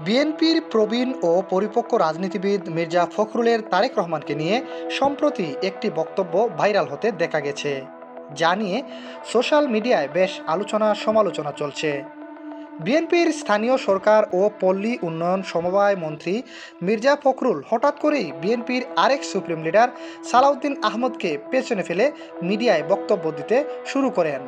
বিএনপির প্রবীণ ও পরিপক্ব রাজনীতিবিদ মির্জা ফখরুলের তারেক রহমানকে নিয়ে সম্প্রতি একটি বক্তব্য ভাইরাল হতে দেখা গেছে, যা নিয়ে সোশ্যাল মিডিয়ায় বেশ আলোচনা সমালোচনা চলছে। বিএনপির স্থানীয় সরকার ও পল্লী উন্নয়ন সমবায় মন্ত্রী মির্জা ফখরুল হঠাৎ করেই বিএনপির আরেক সুপ্রিম লিডার সালাউদ্দিন আহমদকে পেছনে ফেলে মিডিয়ায় বক্তব্য দিতে শুরু করেন।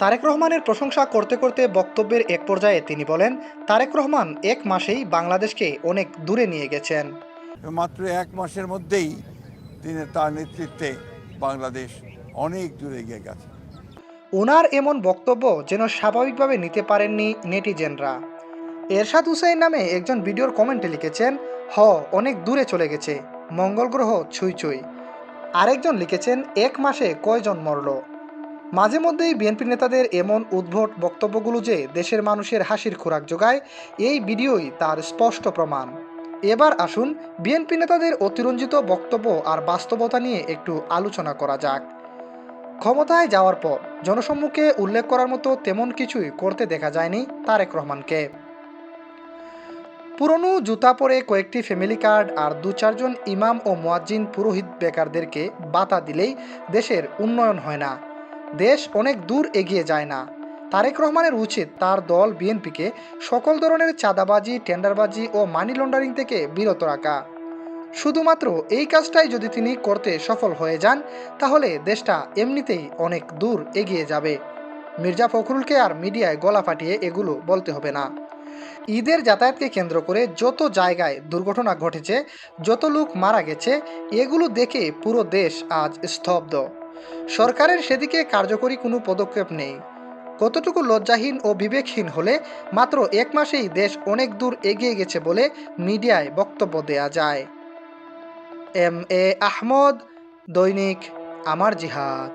তারেক রহমানের প্রশংসা করতে করতে বক্তব্যের এক পর্যায়ে তিনি বলেন, তারেক রহমান এক মাসেই বাংলাদেশকে অনেক দূরে নিয়ে গেছেন। মাত্র এক মাসের মধ্যেই তার নেতৃত্বে বাংলাদেশ অনেক দূরে এগিয়ে গেছে। ওনার এমন বক্তব্য যেন স্বাভাবিকভাবে নিতে পারেননি নেটিজেনরা। এরশাদ হুসাইন নামে একজন ভিডিওর কমেন্টে লিখেছেন, অনেক দূরে চলে গেছে, মঙ্গল গ্রহ ছুঁই ছুঁই। আরেকজন লিখেছেন, এক মাসে কয়জন মরল। মাঝে মধ্যেই বিএনপি নেতাদের এমন উদ্ভট বক্তব্যগুলো যে দেশের মানুষের হাসির খোরাক যোগায়, এই ভিডিওই তার স্পষ্ট প্রমাণ। এবার আসুন বিএনপি নেতাদের অতিরঞ্জিত বক্তব্য আর বাস্তবতা নিয়ে একটু আলোচনা করা যাক। ক্ষমতায় যাওয়ার পর জনসম্মুখে উল্লেখ করার মতো তেমন কিছুই করতে দেখা যায়নি তারেক রহমানকে। পুরনো জুতা পরে কয়েকটি ফ্যামিলি কার্ড আর দু চারজন ইমাম ও মুয়াজ্জিন পুরোহিত বেকারদেরকে বাতা দিলেই দেশের উন্নয়ন হয় না, দেশ অনেক দূর এগিয়ে যায় না। তারেক রহমানের উচিত তার দল বিএনপিকে সকল ধরনের চাঁদাবাজি, টেন্ডারবাজি ও মানি লন্ডারিং থেকে বিরত রাখা। শুধুমাত্র এই কাজটাই যদি তিনি করতে সফল হয়ে যান, তাহলে দেশটা এমনিতেই অনেক দূর এগিয়ে যাবে। মির্জা ফখরুলকে আর মিডিয়ায় গলা ফাটিয়ে এগুলো বলতে হবে না। ঈদের যাতায়াতকে কেন্দ্র করে যত জায়গায় দুর্ঘটনা ঘটেছে, যত লোক মারা গেছে, এগুলো দেখে পুরো দেশ আজ স্তব্ধ। সরকারের সেদিকে কার্যকরী কোনো পদক্ষেপ নেই। কতটুকু লজ্জাহীন ও বিবেকহীন হলে মাত্র এক মাসেই দেশ অনেক দূর এগিয়ে গেছে বলে মিডিয়ায় বক্তব্য দেয়া যায়। এম এ আহমদ, দৈনিক আমার জিহাদ।